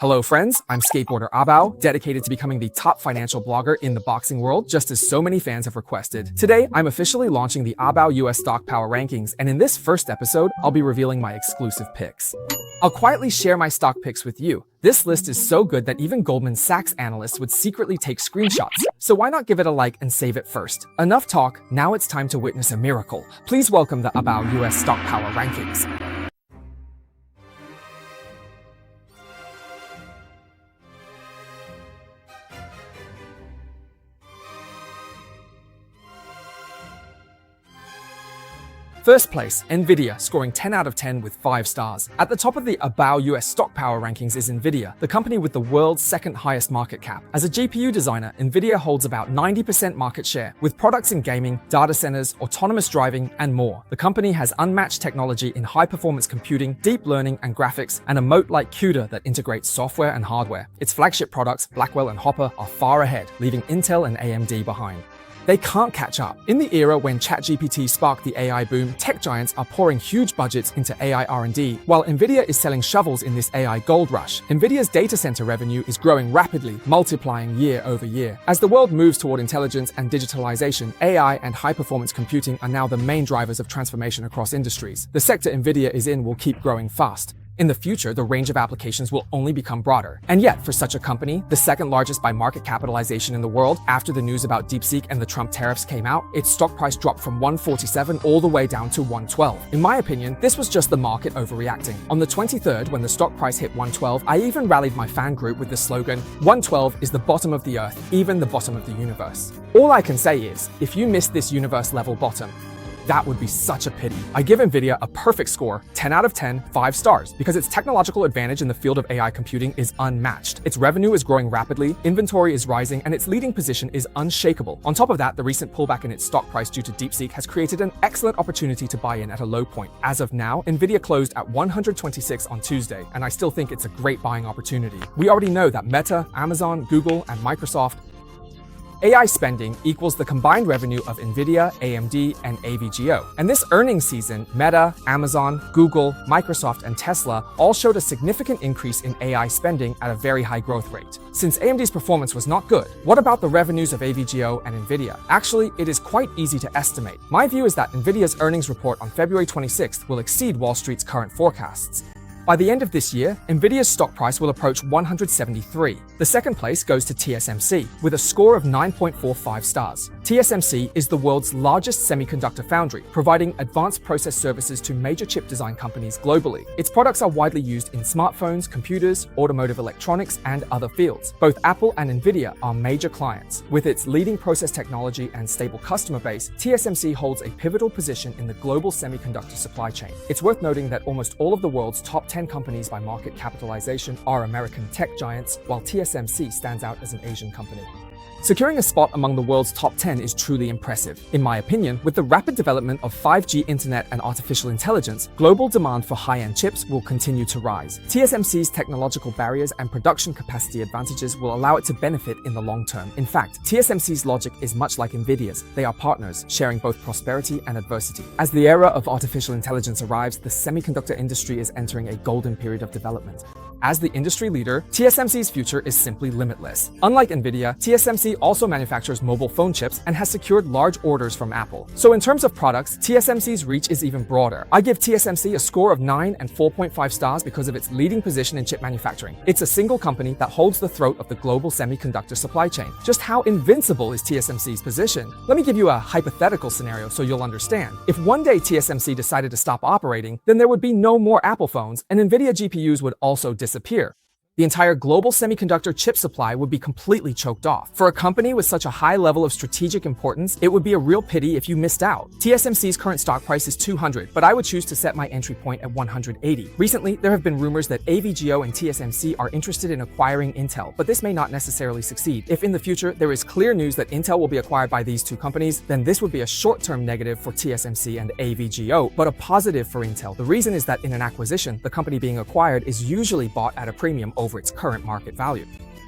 Hello friends, I'm skateboarder Abao, dedicated to becoming the top financial blogger in the boxing world, just as so many fans have requested. Today, I'm officially launching the Abao US Stock Power Rankings, and in this first episode, I'll be revealing my exclusive picks. I'll quietly share my stock picks with you. This list is so good that even Goldman Sachs analysts would secretly take screenshots, so why not give it a like and save it first? Enough talk, now it's time to witness a miracle. Please welcome the Abao US Stock Power Rankings. First place, Nvidia, scoring 10 out of 10 with 5 stars. At the top of the Abao US Stock Power Rankings is Nvidia, the company with the world's second highest market cap. As a GPU designer, Nvidia holds about 90% market share, with products in gaming, data centers, autonomous driving, and more. The company has unmatched technology in high-performance computing, deep learning, and graphics, and a moat like CUDA that integrates software and hardware. Its flagship products, Blackwell and Hopper, are far ahead, leaving Intel and AMD behind. They can't catch up. In the era when ChatGPT sparked the AI boom, tech giants are pouring huge budgets into AI R&D, while Nvidia is selling shovels in this AI gold rush. Nvidia's data center revenue is growing rapidly, multiplying year over year. As the world moves toward intelligence and digitalization, AI and high-performance computing are now the main drivers of transformation across industries. The sector Nvidia is in will keep growing fast. In the future, the range of applications will only become broader. And yet, for such a company, the second largest by market capitalization in the world, after the news about DeepSeek and the Trump tariffs came out, its stock price dropped from $147 all the way down to $112. In my opinion, this was just the market overreacting. On the 23rd, when the stock price hit $112, I even rallied my fan group with the slogan, "112 is the bottom of the earth, even the bottom of the universe." All I can say is, if you missed this universe-level bottom, that would be such a pity. I give Nvidia a perfect score, 10 out of 10, 5 stars, because its technological advantage in the field of AI computing is unmatched. Its revenue is growing rapidly, inventory is rising, and its leading position is unshakable. On top of that, the recent pullback in its stock price due to DeepSeek has created an excellent opportunity to buy in at a low point. As of now, Nvidia closed at 126 on Tuesday, and I still think it's a great buying opportunity. We already know that Meta, Amazon, Google, and Microsoft AI spending equals the combined revenue of Nvidia, AMD, and AVGO. And this earnings season, Meta, Amazon, Google, Microsoft, and Tesla all showed a significant increase in AI spending at a very high growth rate. Since AMD's performance was not good, what about the revenues of AVGO and Nvidia? Actually, it is quite easy to estimate. My view is that Nvidia's earnings report on February 26th will exceed Wall Street's current forecasts. By the end of this year, Nvidia's stock price will approach 173. The second place goes to TSMC, with a score of 9.45 stars. TSMC is the world's largest semiconductor foundry, providing advanced process services to major chip design companies globally. Its products are widely used in smartphones, computers, automotive electronics, and other fields. Both Apple and Nvidia are major clients. With its leading process technology and stable customer base, TSMC holds a pivotal position in the global semiconductor supply chain. It's worth noting that almost all of the world's top 10 companies by market capitalization are American tech giants, while TSMC stands out as an Asian company. Securing a spot among the world's top 10 is truly impressive. In my opinion, with the rapid development of 5G internet and artificial intelligence, global demand for high-end chips will continue to rise. TSMC's technological barriers and production capacity advantages will allow it to benefit in the long term. In fact, TSMC's logic is much like Nvidia's. They are partners, sharing both prosperity and adversity. As the era of artificial intelligence arrives, the semiconductor industry is entering a golden period of development. As the industry leader, TSMC's future is simply limitless. Unlike Nvidia, TSMC also manufactures mobile phone chips and has secured large orders from Apple. So in terms of products, TSMC's reach is even broader. I give TSMC a score of 9 and 4.5 stars because of its leading position in chip manufacturing. It's a single company that holds the throat of the global semiconductor supply chain. Just how invincible is TSMC's position? Let me give you a hypothetical scenario so you'll understand. If one day TSMC decided to stop operating, then there would be no more Apple phones, and Nvidia GPUs would also disappear. The entire global semiconductor chip supply would be completely choked off. For a company with such a high level of strategic importance, it would be a real pity if you missed out. TSMC's current stock price is $200, but I would choose to set my entry point at $180. Recently, there have been rumors that AVGO and TSMC are interested in acquiring Intel, but this may not necessarily succeed. If in the future there is clear news that Intel will be acquired by these two companies, then this would be a short-term negative for TSMC and AVGO, but a positive for Intel. The reason is that in an acquisition, the company being acquired is usually bought at a premium over its current market value.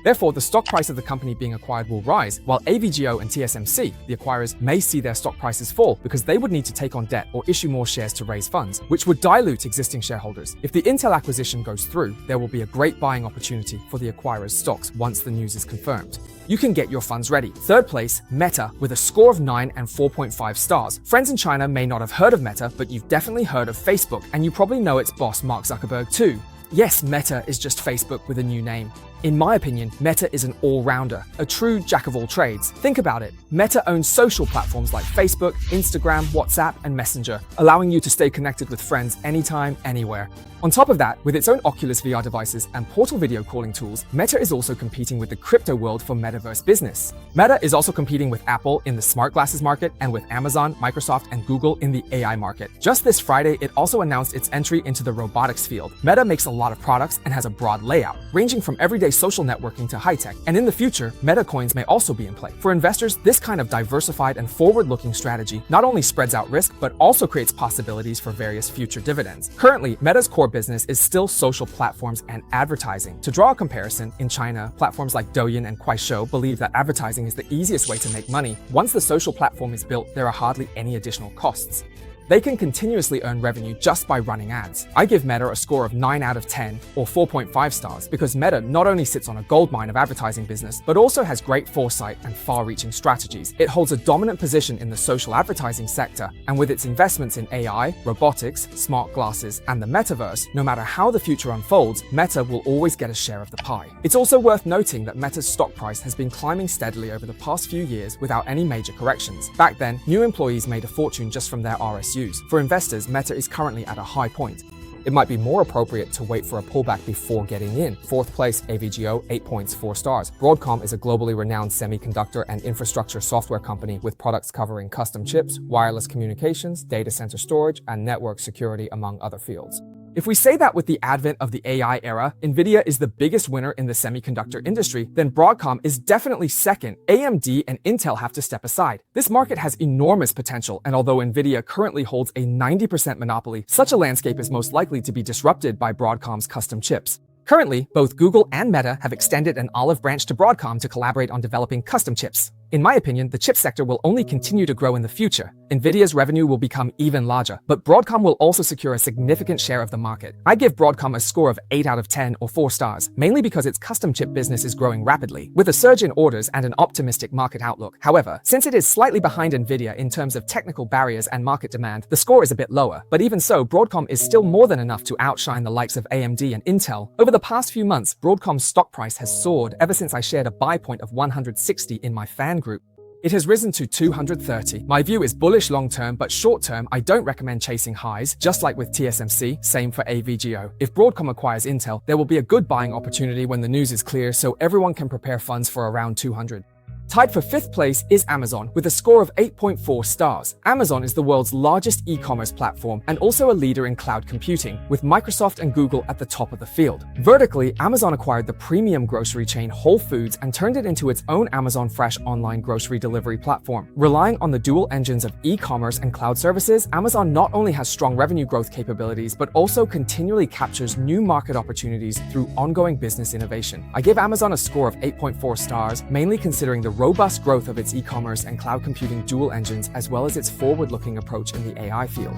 Therefore, the stock price of the company being acquired will rise, while AVGO and TSMC, the acquirers, may see their stock prices fall because they would need to take on debt or issue more shares to raise funds, which would dilute existing shareholders. If the Intel acquisition goes through, there will be a great buying opportunity for the acquirers' stocks once the news is confirmed. You can get your funds ready. Third place, Meta, with a score of 9 and 4.5 stars. Friends in China may not have heard of Meta, but you've definitely heard of Facebook, and you probably know its boss, Mark Zuckerberg, too. Yes, Meta is just Facebook with a new name. In my opinion, Meta is an all-rounder, a true jack-of-all-trades. Think about it. Meta owns social platforms like Facebook, Instagram, WhatsApp, and Messenger, allowing you to stay connected with friends anytime, anywhere. On top of that, with its own Oculus VR devices and Portal video calling tools, Meta is also competing with the crypto world for metaverse business. Meta is also competing with Apple in the smart glasses market and with Amazon, Microsoft, and Google in the AI market. Just this Friday, it also announced its entry into the robotics field. Meta makes a lot of products and has a broad layout, ranging from everyday social networking to high-tech. And in the future, Meta coins may also be in play. For investors, this kind of diversified and forward-looking strategy not only spreads out risk, but also creates possibilities for various future dividends. Currently, Meta's core business is still social platforms and advertising. To draw a comparison, in China, platforms like Douyin and Kuaishou believe that advertising is the easiest way to make money. Once the social platform is built, there are hardly any additional costs. They can continuously earn revenue just by running ads. I give Meta a score of 9 out of 10 or 4.5 stars because Meta not only sits on a goldmine of advertising business, but also has great foresight and far-reaching strategies. It holds a dominant position in the social advertising sector, and with its investments in AI, robotics, smart glasses, and the metaverse, no matter how the future unfolds, Meta will always get a share of the pie. It's also worth noting that Meta's stock price has been climbing steadily over the past few years without any major corrections. Back then, new employees made a fortune just from their RSUs. For investors, Meta is currently at a high point. It might be more appropriate to wait for a pullback before getting in. Fourth place, AVGO, 8 points, 4 stars. Broadcom is a globally renowned semiconductor and infrastructure software company with products covering custom chips, wireless communications, data center storage, and network security, among other fields. If we say that with the advent of the AI era, Nvidia is the biggest winner in the semiconductor industry, then Broadcom is definitely second. AMD and Intel have to step aside. This market has enormous potential, and although Nvidia currently holds a 90% monopoly, such a landscape is most likely to be disrupted by Broadcom's custom chips. Currently, both Google and Meta have extended an olive branch to Broadcom to collaborate on developing custom chips. In my opinion, the chip sector will only continue to grow in the future. Nvidia's revenue will become even larger, but Broadcom will also secure a significant share of the market. I give Broadcom a score of 8 out of 10 or 4 stars, mainly because its custom chip business is growing rapidly, with a surge in orders and an optimistic market outlook. However, since it is slightly behind Nvidia in terms of technical barriers and market demand, the score is a bit lower. But even so, Broadcom is still more than enough to outshine the likes of AMD and Intel. Over the past few months, Broadcom's stock price has soared ever since I shared a buy point of 160 in my fan group. It has risen to 230. My view is bullish long-term, but short-term, I don't recommend chasing highs, just like with TSMC, same for AVGO. If Broadcom acquires Intel, there will be a good buying opportunity when the news is clear, so everyone can prepare funds for around 200. Tied for 5th place is Amazon with a score of 8.4 stars. Amazon is the world's largest e-commerce platform and also a leader in cloud computing, with Microsoft and Google at the top of the field. Vertically, Amazon acquired the premium grocery chain Whole Foods and turned it into its own Amazon Fresh online grocery delivery platform. Relying on the dual engines of e-commerce and cloud services, Amazon not only has strong revenue growth capabilities, but also continually captures new market opportunities through ongoing business innovation. I give Amazon a score of 8.4 stars, mainly considering the robust growth of its e-commerce and cloud computing dual engines, as well as its forward-looking approach in the AI field.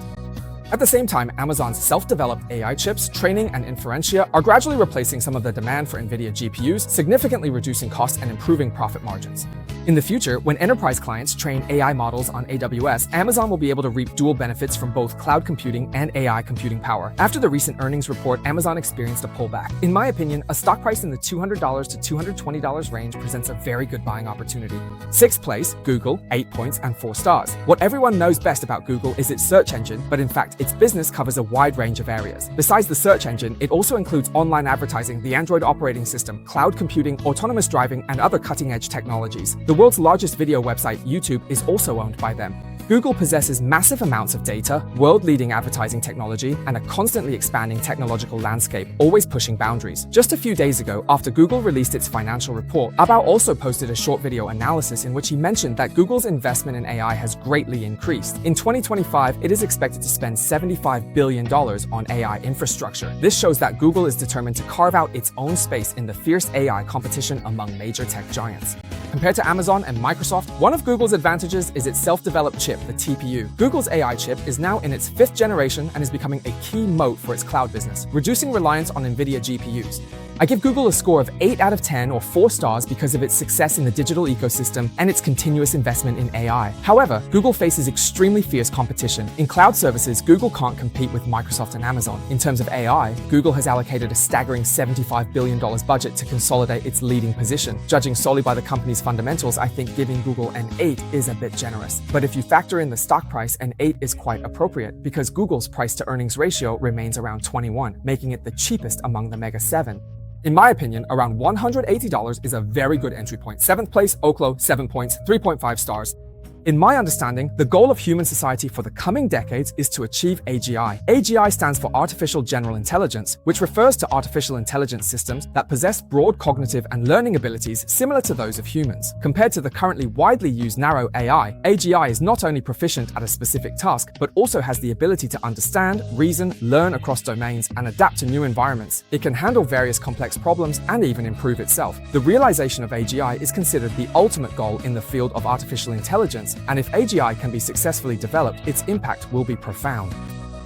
At the same time, Amazon's self-developed AI chips, training, and inferentia are gradually replacing some of the demand for Nvidia GPUs, significantly reducing costs and improving profit margins. In the future, when enterprise clients train AI models on AWS, Amazon will be able to reap dual benefits from both cloud computing and AI computing power. After the recent earnings report, Amazon experienced a pullback. In my opinion, a stock price in the $200 to $220 range presents a very good buying opportunity. 6th place, Google, 8 points and 4 stars. What everyone knows best about Google is its search engine, but in fact, its business covers a wide range of areas. Besides the search engine, it also includes online advertising, the Android operating system, cloud computing, autonomous driving, and other cutting-edge technologies. The world's largest video website, YouTube, is also owned by them. Google possesses massive amounts of data, world-leading advertising technology, and a constantly expanding technological landscape, always pushing boundaries. Just a few days ago, after Google released its financial report, Abao also posted a short video analysis in which he mentioned that Google's investment in AI has greatly increased. In 2025, it is expected to spend $75 billion on AI infrastructure. This shows that Google is determined to carve out its own space in the fierce AI competition among major tech giants. Compared to Amazon and Microsoft, one of Google's advantages is its self-developed chip, the TPU. Google's AI chip is now in its 5th generation and is becoming a key moat for its cloud business, reducing reliance on Nvidia GPUs. I give Google a score of 8 out of 10 or 4 stars because of its success in the digital ecosystem and its continuous investment in AI. However, Google faces extremely fierce competition. In cloud services, Google can't compete with Microsoft and Amazon. In terms of AI, Google has allocated a staggering $75 billion budget to consolidate its leading position. Judging solely by the company's fundamentals, I think giving Google an 8 is a bit generous. But if you factor in the stock price, an 8 is quite appropriate because Google's price-to-earnings ratio remains around 21, making it the cheapest among the Mega 7. In my opinion, around $180 is a very good entry point. 7th place, Oklo, 7 points, 3.5 stars. In my understanding, the goal of human society for the coming decades is to achieve AGI. AGI stands for Artificial General Intelligence, which refers to artificial intelligence systems that possess broad cognitive and learning abilities similar to those of humans. Compared to the currently widely used narrow AI, AGI is not only proficient at a specific task, but also has the ability to understand, reason, learn across domains, and adapt to new environments. It can handle various complex problems and even improve itself. The realization of AGI is considered the ultimate goal in the field of artificial intelligence, and if AGI can be successfully developed, its impact will be profound.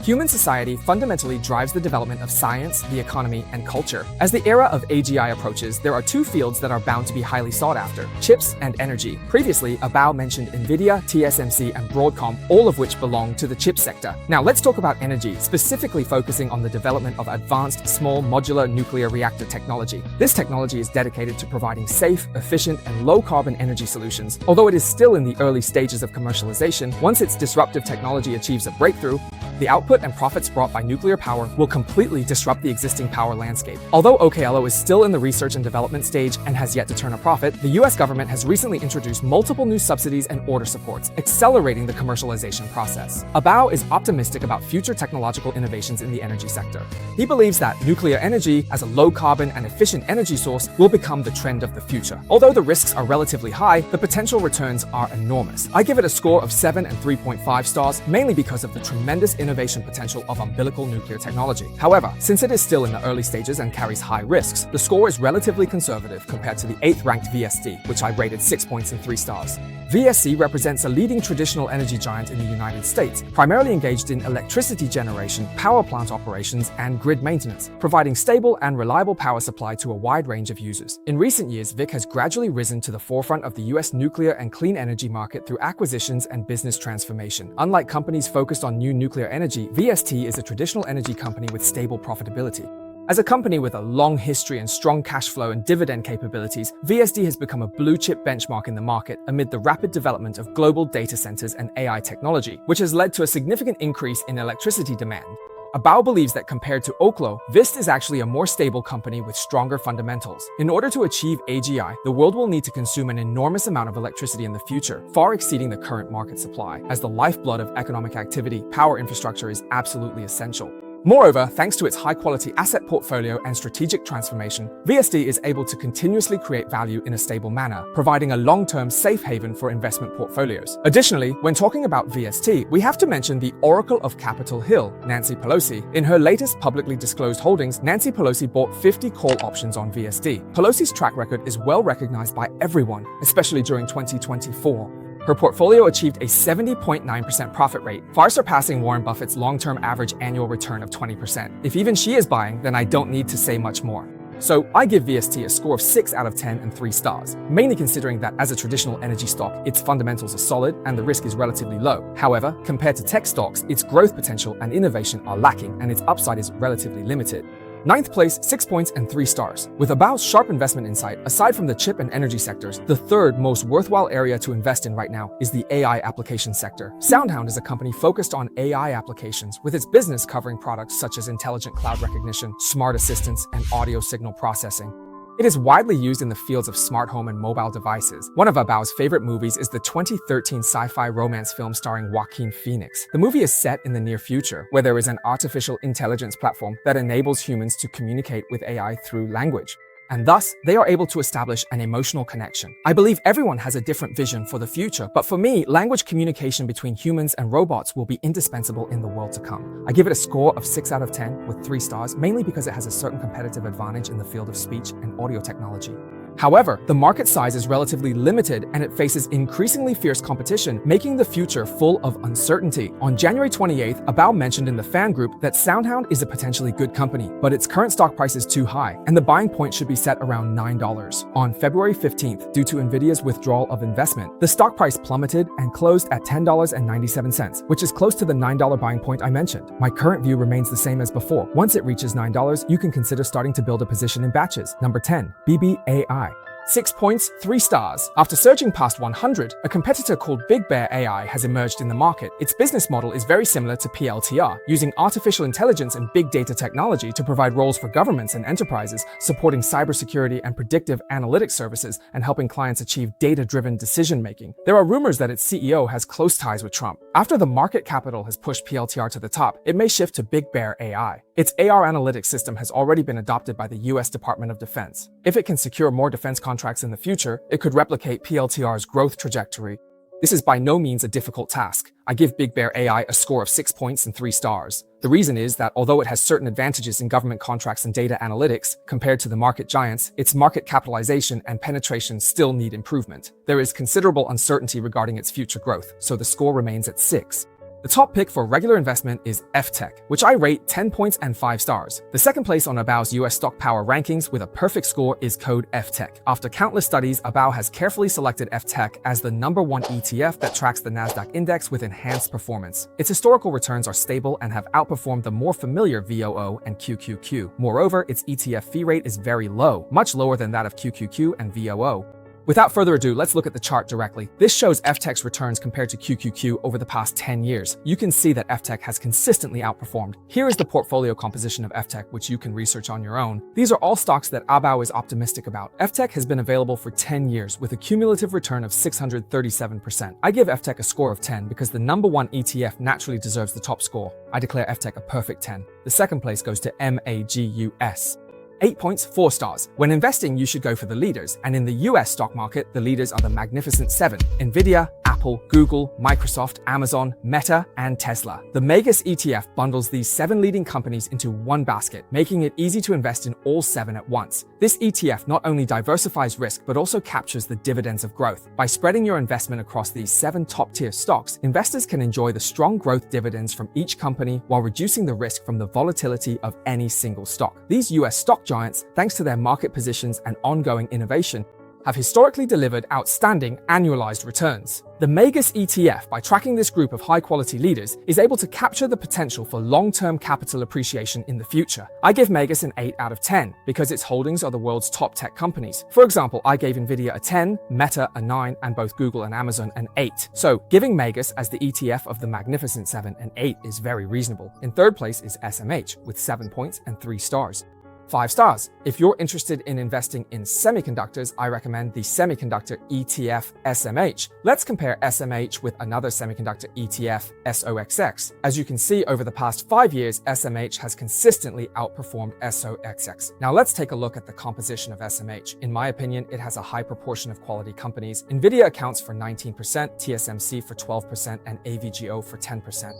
Human society fundamentally drives the development of science, the economy, and culture. As the era of AGI approaches, there are two fields that are bound to be highly sought after: chips and energy. Previously, Abao mentioned Nvidia, TSMC, and Broadcom, all of which belong to the chip sector. Now let's talk about energy, specifically focusing on the development of advanced small modular nuclear reactor technology. This technology is dedicated to providing safe, efficient, and low-carbon energy solutions. Although it is still in the early stages of commercialization, once its disruptive technology achieves a breakthrough, the output and profits brought by nuclear power will completely disrupt the existing power landscape. Although Oklo is still in the research and development stage and has yet to turn a profit, the US government has recently introduced multiple new subsidies and order supports, accelerating the commercialization process. Abao is optimistic about future technological innovations in the energy sector. He believes that nuclear energy, as a low-carbon and efficient energy source, will become the trend of the future. Although the risks are relatively high, the potential returns are enormous. I give it a score of 7 and 3.5 stars, mainly because of the tremendous innovation potential of umbilical nuclear technology. However, since it is still in the early stages and carries high risks, the score is relatively conservative compared to the 8th-ranked VST, which I rated 6 points and 3 stars. VST represents a leading traditional energy giant in the United States, primarily engaged in electricity generation, power plant operations, and grid maintenance, providing stable and reliable power supply to a wide range of users. In recent years, VIC has gradually risen to the forefront of the US nuclear and clean energy market through acquisitions and business transformation. Unlike companies focused on new nuclear energy, VST is a traditional energy company with stable profitability. As a company with a long history and strong cash flow and dividend capabilities, VST has become a blue-chip benchmark in the market amid the rapid development of global data centers and AI technology, which has led to a significant increase in electricity demand. Abao believes that compared to Oklo, VST is actually a more stable company with stronger fundamentals. In order to achieve AGI, the world will need to consume an enormous amount of electricity in the future, far exceeding the current market supply. As the lifeblood of economic activity, power infrastructure is absolutely essential. Moreover, thanks to its high-quality asset portfolio and strategic transformation, VST is able to continuously create value in a stable manner, providing a long-term safe haven for investment portfolios. Additionally, when talking about VST, we have to mention the Oracle of Capitol Hill, Nancy Pelosi. In her latest publicly disclosed holdings, Nancy Pelosi bought 50 call options on VST. Pelosi's track record is well recognized by everyone, especially during 2024. Her portfolio achieved a 70.9% profit rate, far surpassing Warren Buffett's long-term average annual return of 20%. If even she is buying, then I don't need to say much more. So I give VST a score of 6 out of 10 and 3 stars, mainly considering that as a traditional energy stock, its fundamentals are solid and the risk is relatively low. However, compared to tech stocks, its growth potential and innovation are lacking and its upside is relatively limited. 9th place, 6 points and 3 stars. With Abao's sharp investment insight, aside from the chip and energy sectors, the third most worthwhile area to invest in right now is the AI application sector. SoundHound is a company focused on AI applications, with its business covering products such as intelligent cloud recognition, smart assistants, and audio signal processing. It is widely used in the fields of smart home and mobile devices. One of Abao's favorite movies is the 2013 sci-fi romance film starring Joaquin Phoenix. The movie is set in the near future, where there is an artificial intelligence platform that enables humans to communicate with AI through language. And thus, they are able to establish an emotional connection. I believe everyone has a different vision for the future, but for me, language communication between humans and robots will be indispensable in the world to come. I give it a score of 6 out of 10 with 3 stars, mainly because it has a certain competitive advantage in the field of speech and audio technology. However, the market size is relatively limited and it faces increasingly fierce competition, making the future full of uncertainty. On January 28th, Abao mentioned in the fan group that SoundHound is a potentially good company, but its current stock price is too high, and the buying point should be set around $9. On February 15th, due to Nvidia's withdrawal of investment, the stock price plummeted and closed at $10.97, which is close to the $9 buying point I mentioned. My current view remains the same as before. Once it reaches $9, you can consider starting to build a position in batches. Number 10, BBAI. 6 points, 3 stars. After surging past 100, a competitor called Big Bear AI has emerged in the market. Its business model is very similar to PLTR, using artificial intelligence and big data technology to provide roles for governments and enterprises, supporting cybersecurity and predictive analytics services, and helping clients achieve data-driven decision-making. There are rumors that its CEO has close ties with Trump. After the market capital has pushed PLTR to the top, it may shift to Big Bear AI. Its AR analytics system has already been adopted by the US Department of Defense. If it can secure more defense contracts in the future, it could replicate PLTR's growth trajectory. This is by no means a difficult task. I give Big Bear AI a score of 6 points and 3 stars. The reason is that although it has certain advantages in government contracts and data analytics, compared to the market giants, its market capitalization and penetration still need improvement. There is considerable uncertainty regarding its future growth, so the score remains at 6. The top pick for regular investment is FTEC, which I rate 10 points and 5 stars. The second place on Abao's US stock power rankings with a perfect score is code FTEC. After countless studies, Abao has carefully selected FTEC as the #1 ETF that tracks the Nasdaq index with enhanced performance. Its historical returns are stable and have outperformed the more familiar VOO and QQQ. Moreover, its ETF fee rate is very low, much lower than that of QQQ and VOO. Without further ado, let's look at the chart directly. This shows FTEC's returns compared to QQQ over the past 10 years. You can see that FTEC has consistently outperformed. Here is the portfolio composition of FTEC, which you can research on your own. These are all stocks that Abao is optimistic about. FTEC has been available for 10 years with a cumulative return of 637%. I give FTEC a score of 10 because the #1 ETF naturally deserves the top score. I declare FTEC a perfect 10. The second place goes to MAGUS. 8 points, 4 stars. When investing, you should go for the leaders, and in the US stock market, the leaders are the Magnificent Seven: Nvidia, Apple, Google, Microsoft, Amazon, Meta, and Tesla. The MAGUS ETF bundles these 7 leading companies into one basket, making it easy to invest in all 7 at once. This ETF not only diversifies risk, but also captures the dividends of growth. By spreading your investment across these 7 top-tier stocks, investors can enjoy the strong growth dividends from each company while reducing the risk from the volatility of any single stock. These US stock giants, thanks to their market positions and ongoing innovation, have historically delivered outstanding annualized returns. The MAGUS ETF, by tracking this group of high-quality leaders, is able to capture the potential for long-term capital appreciation in the future. I give MAGUS an 8 out of 10 because its holdings are the world's top tech companies. For example, I gave Nvidia a 10, Meta a 9, and both Google and Amazon an 8. So, giving MAGUS as the ETF of the Magnificent Seven an 8 is very reasonable. In third place is SMH with 7 points and 3 stars. 5 stars. If you're interested in investing in semiconductors, I recommend the Semiconductor ETF SMH. Let's compare SMH with another semiconductor ETF, SOXX. As you can see, over the past 5 years, SMH has consistently outperformed SOXX. Now let's take a look at the composition of SMH. In my opinion, it has a high proportion of quality companies. Nvidia accounts for 19%, TSMC for 12%, and AVGO for 10%.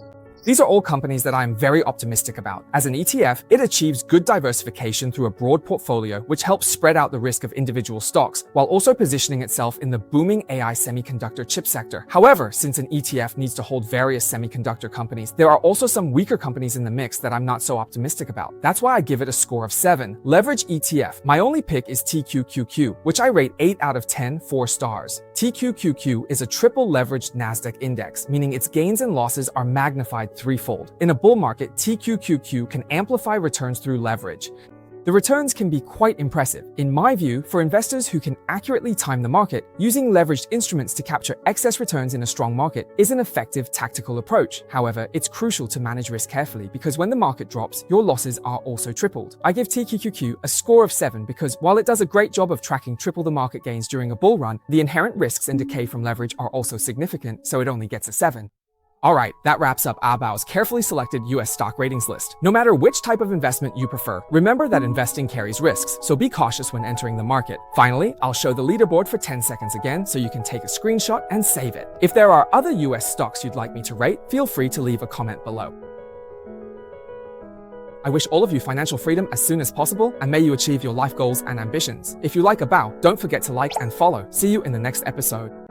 These are all companies that I am very optimistic about. As an ETF, it achieves good diversification through a broad portfolio, which helps spread out the risk of individual stocks, while also positioning itself in the booming AI semiconductor chip sector. However, since an ETF needs to hold various semiconductor companies, there are also some weaker companies in the mix that I'm not so optimistic about. That's why I give it a score of 7. Leverage ETF. My only pick is TQQQ, which I rate 8 out of 10, 4 stars. TQQQ is a triple leveraged Nasdaq index, meaning its gains and losses are magnified threefold. In a bull market, TQQQ can amplify returns through leverage. The returns can be quite impressive. In my view, for investors who can accurately time the market, using leveraged instruments to capture excess returns in a strong market is an effective tactical approach. However, it's crucial to manage risk carefully because when the market drops, your losses are also tripled. I give TQQQ a score of 7 because while it does a great job of tracking triple the market gains during a bull run, the inherent risks and decay from leverage are also significant, so it only gets a 7. Alright, that wraps up Abao's carefully selected US stock ratings list. No matter which type of investment you prefer, remember that investing carries risks, so be cautious when entering the market. Finally, I'll show the leaderboard for 10 seconds again so you can take a screenshot and save it. If there are other US stocks you'd like me to rate, feel free to leave a comment below. I wish all of you financial freedom as soon as possible, and may you achieve your life goals and ambitions. If you like Abao, don't forget to like and follow. See you in the next episode.